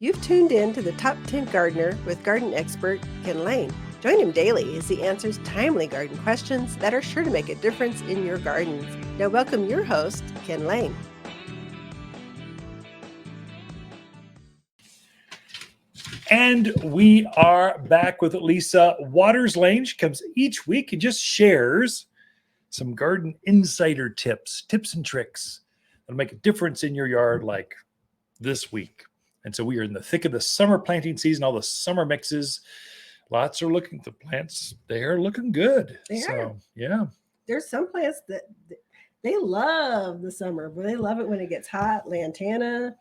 You've tuned in to the Top 10 Gardener with garden expert Ken Lain. Join him daily as he answers timely garden questions that are sure to make a difference in your gardens. Now welcome your host, Ken Lain. And we are back with Lisa Lain. She comes each week and just shares some garden insider tips and tricks that'll make a difference in your yard like this week. And so we are in the thick of the summer planting season, all the summer mixes. Lots are looking, the plants, they're looking good. Yeah. There's some plants that they love the summer, but they love it when it gets hot. Lantana.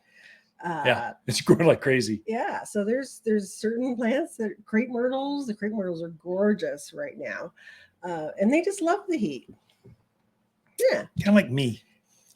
It's growing like crazy. Yeah, so there's certain plants that Crape Myrtles. The Crape Myrtles are gorgeous right now, and they just love the heat. Yeah, kind of like me.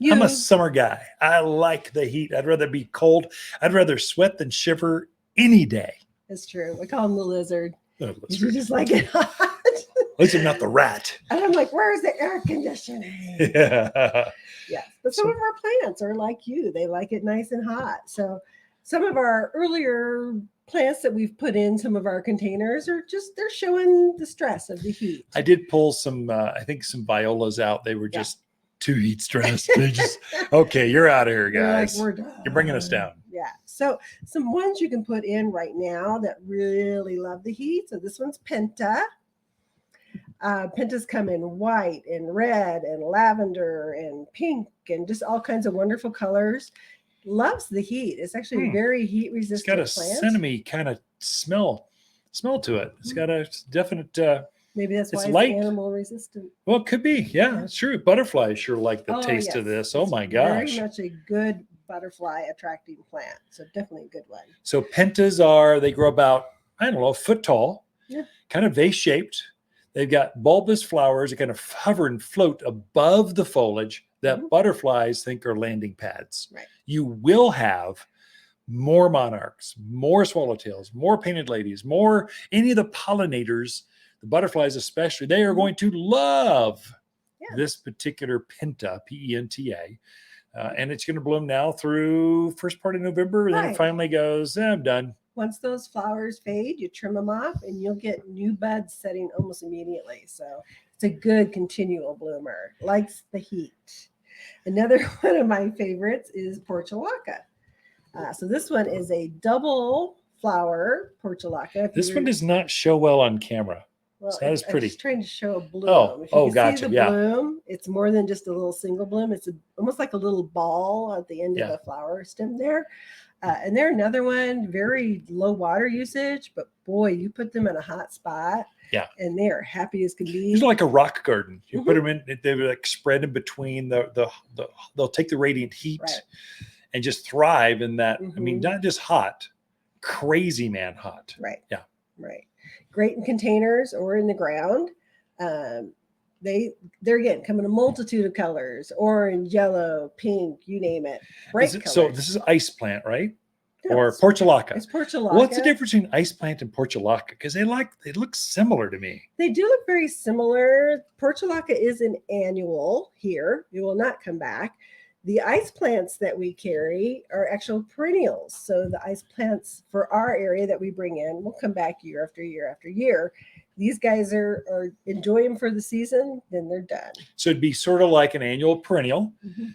I'm a summer guy. I like the heat. I'd rather be cold. I'd rather sweat than shiver any day. That's true. We call him the lizard. You just like it hot. At least I'm not the rat. And I'm like, where's the air conditioning? Yeah. But some of our plants are like you. They like it nice and hot. So some of our earlier plants that we've put in some of our containers are they're showing the stress of the heat. I did pull some, I think some violas out. They were just too heat stressed. They just, okay, you're out of here, guys. We're done. You're bringing us down. Yeah. So some ones you can put in right now that really love the heat. So this one's Penta. Pentas come in white and red and lavender and pink and just all kinds of wonderful colors. Loves the heat. It's actually a very heat resistant plant. It's got a cinnamony kind of smell to it. It's got a definite maybe that's why it's light. Animal resistant. Well, it could be. Yeah, that's true. Butterflies sure like the taste of this. Oh my gosh. Very much a good butterfly attracting plant. So definitely a good one. So Pentas they grow about, I don't know, a foot tall, kind of vase shaped. They've got bulbous flowers that kind of hover and float above the foliage that butterflies think are landing pads. Right. You will have more monarchs, more swallowtails, more painted ladies, more any of the pollinators, the butterflies especially. They are going to love this particular Penta, P-E-N-T-A. And it's going to bloom now through first part of November. And then it finally goes, I'm done. Once those flowers fade, you trim them off and you'll get new buds setting almost immediately. So it's a good continual bloomer. Likes the heat. Another one of my favorites is Portulaca. So this one is a double flower Portulaca. This one does not show well on camera. Well, so that is pretty. I'm just trying to show a bloom. Gotcha. See the bloom, it's more than just a little single bloom. It's almost like a little ball at the end of the flower stem there. And they're another one, very low water usage, but boy, you put them in a hot spot, and they are happy as can be. It's like a rock garden. You put them in; they like spread in between they'll take the radiant heat and just thrive in that. I mean, not just hot, crazy man hot. Right. Yeah. Right. Great in containers or in the ground. They're again come in a multitude of colors: orange, yellow, pink, you name it. So this is ice plant, right? No, or Portulaca. It's Portulaca. What's the difference between ice plant and Portulaca? Because they look similar to me. They do look very similar. Portulaca is an annual here. It will not come back. The ice plants that we carry are actual perennials. So the ice plants for our area that we bring in will come back year after year after year. These guys are enjoy them for the season, then they're done. So it'd be sort of like an annual perennial.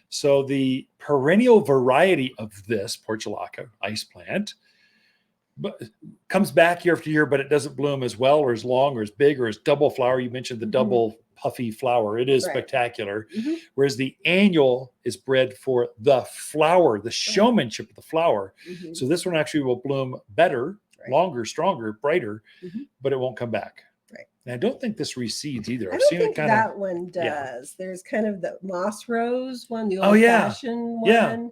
So the perennial variety of this Portulaca ice plant comes back year after year, but it doesn't bloom as well or as long or as big or as double flower. You mentioned the double puffy flower. It is spectacular. Whereas the annual is bred for the flower, the showmanship of the flower. So this one actually will bloom better, longer, stronger, brighter, but it won't come back. Right. And I don't think this reseeds either. I don't think that one does. Yeah. There's kind of the moss rose one, the old-fashioned one. Yeah.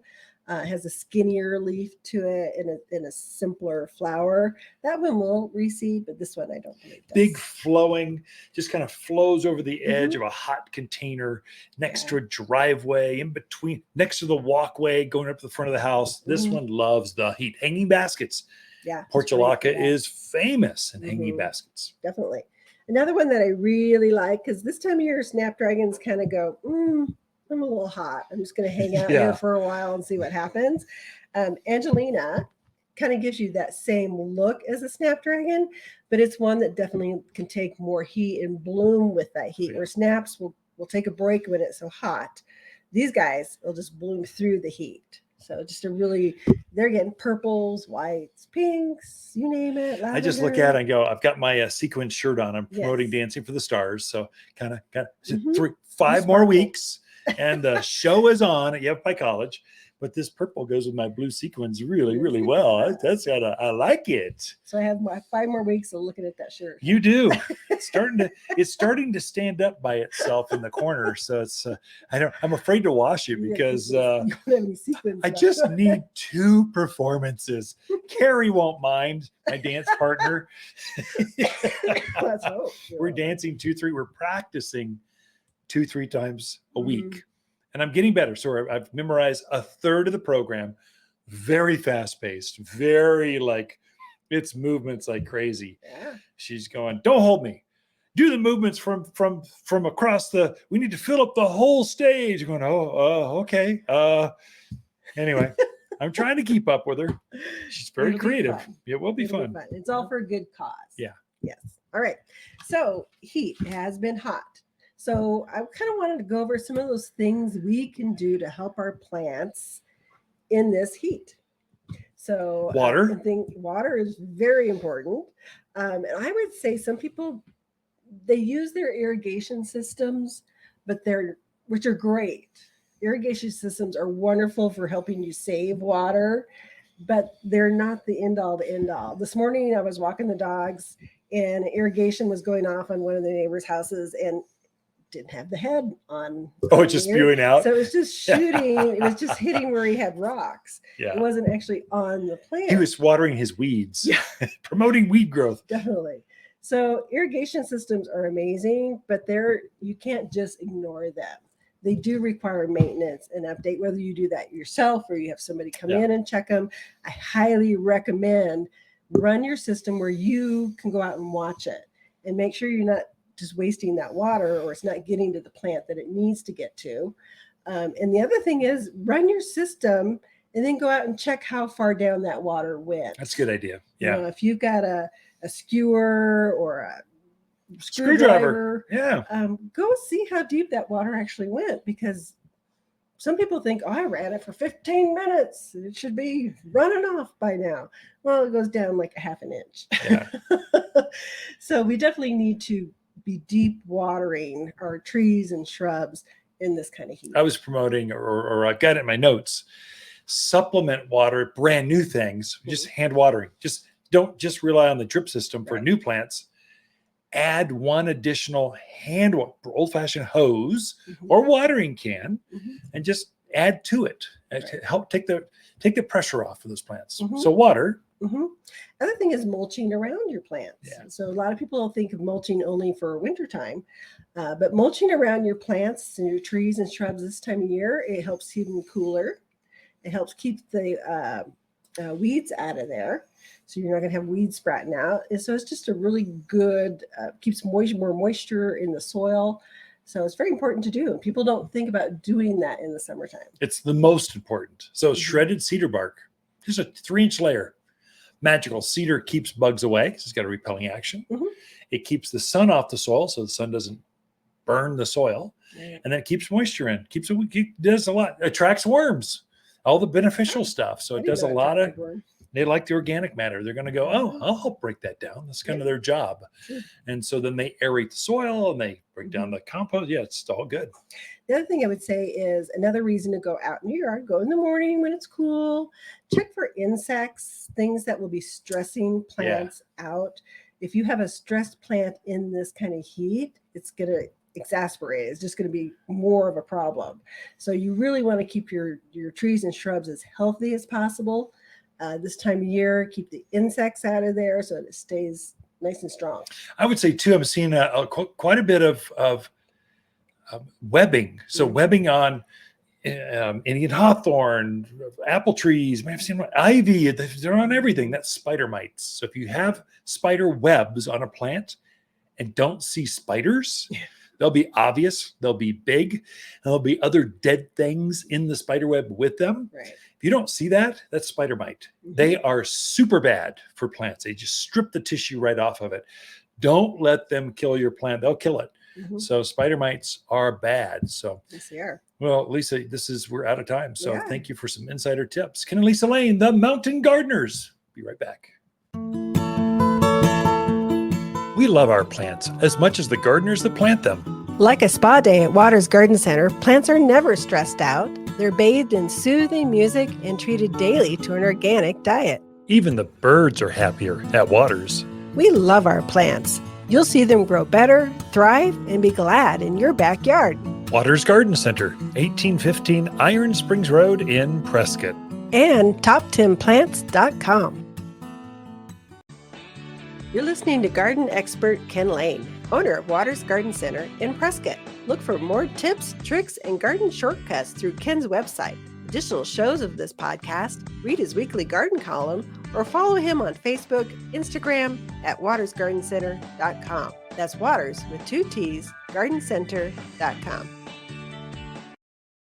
Has a skinnier leaf to it and a simpler flower. That one will reseed, but this one I don't believe does. Big flowing, just kind of flows over the edge of a hot container next to a driveway, in between, next to the walkway going up to the front of the house. This one loves the heat. Hanging baskets. Yeah. Portulaca is famous in hanging baskets. Definitely. Another one that I really like, because this time of year, snapdragons kind of go, I'm a little hot. I'm just going to hang out here for a while and see what happens. Angelina kind of gives you that same look as a snapdragon, but it's one that definitely can take more heat and bloom with that heat. Yeah. Where snaps will take a break when it's so hot. These guys will just bloom through the heat. So just they're getting purples, whites, pinks, you name it. I just look at it and go, I've got my sequin shirt on. I'm promoting Yes. Dancing for the Stars. So kind of Mhm. 5 more weeks and the show is on at Yavapai College. But this purple goes with my blue sequins really, really well. I like it. So I have my 5 more weeks of looking at that shirt. You do. It's starting to stand up by itself in the corner. So it's I'm afraid to wash it because You don't have any sequins I left. just need 2 performances. Carrie won't mind, my dance partner. Let's hope. We're dancing 2-3. We're practicing 2-3 times a week. Mhm. And I'm getting better. So I've memorized a third of the program, very fast paced, very like it's movements like crazy. Yeah. She's going, don't hold me. Do the movements from across we need to fill up the whole stage. I'm going, okay. Anyway, I'm trying to keep up with her. She's very creative. It will be fun. It's all for a good cause. Yeah. Yes. All right. So heat has been hot. So I kind of wanted to go over some of those things we can do to help our plants in this heat. So Water. I think water is very important. And I would say some people, they use their irrigation systems, which are great. Irrigation systems are wonderful for helping you save water, but they're not the end all to end all. This morning I was walking the dogs and irrigation was going off on one of the neighbors' houses and didn't have the head on. It's just spewing out. So it was just shooting. It was just hitting where he had rocks. Yeah. It wasn't actually on the plant. He was watering his weeds, promoting weed growth. Definitely. So irrigation systems are amazing, but you can't just ignore them. They do require maintenance and update, whether you do that yourself or you have somebody come in and check them. I highly recommend run your system where you can go out and watch it and make sure you're not just wasting that water or it's not getting to the plant that it needs to get to. And the other thing is run your system and then go out and check how far down that water went. That's a good idea. Yeah. You know, if you've got a skewer or a screwdriver, go see how deep that water actually went, because some people think, I ran it for 15 minutes. It should be running off by now. Well, it goes down like a half an inch. Yeah. So we definitely need to be deep watering our trees and shrubs in this kind of heat. I was promoting, or I got it in my notes, supplement water, brand new things, just hand watering. Just don't just rely on the drip system for new plants. Add one additional old-fashioned hose or watering can and just add to it to help take the pressure off of those plants. So water. Other thing is mulching around your plants. Yeah. So a lot of people think of mulching only for wintertime, but mulching around your plants and your trees and shrubs this time of year, it helps keep them cooler. It helps keep the weeds out of there. So you're not going to have weeds sprouting out. And so it's just a really good, keeps more moisture in the soil. So it's very important to do. And people don't think about doing that in the summertime. It's the most important. So shredded cedar bark, just a 3-inch layer. Magical. Cedar keeps bugs away. It's got a repelling action. It keeps the sun off the soil so the sun doesn't burn the soil. And then it keeps moisture in. Does a lot. Attracts worms. All the beneficial stuff. So it does a lot of, they like the organic matter. They're going to go, I'll help break that down. That's kind of their job. And so then they aerate the soil and they break down the compost. Yeah, it's all good. The other thing I would say is another reason to go out in your yard, go in the morning when it's cool, check for insects, things that will be stressing plants out. If you have a stressed plant in this kind of heat, it's going to exasperate. It's just going to be more of a problem. So you really want to keep your trees and shrubs as healthy as possible. This time of year, keep the insects out of there so that it stays nice and strong. I would say too, I'm seeing quite a bit of webbing. So webbing on Indian hawthorn, apple trees. I've seen ivy. They're on everything. That's spider mites. So if you have spider webs on a plant and don't see spiders, they'll be obvious. They'll be big. And there'll be other dead things in the spider web with them. Right. If If you don't see that, that's spider mite. They are super bad for plants. They just strip the tissue right off of it. Don't let them kill your plant. They'll kill it. So spider mites are bad. So Yes, they are. well, Lisa, we're out of time. So Yeah. thank you for some insider tips. Ken and Lisa Lain, the Mountain Gardeners. Be right back. We love our plants as much as the gardeners that plant them. Like a spa day at Waters Garden Center, plants are never stressed out. They're bathed in soothing music and treated daily to an organic diet. Even the birds are happier at Waters. We love our plants. You'll see them grow better, thrive, and be glad in your backyard. Waters Garden Center, 1815 Iron Springs Road in Prescott. And TopTimPlants.com. You're listening to garden expert Ken Lain, owner of Waters Garden Center in Prescott. Look for more tips, tricks, and garden shortcuts through Ken's website. Additional shows of this podcast, read his weekly garden column, or follow him on Facebook, Instagram at watersgardencenter.com. That's Waters with 2 T's, gardencenter.com.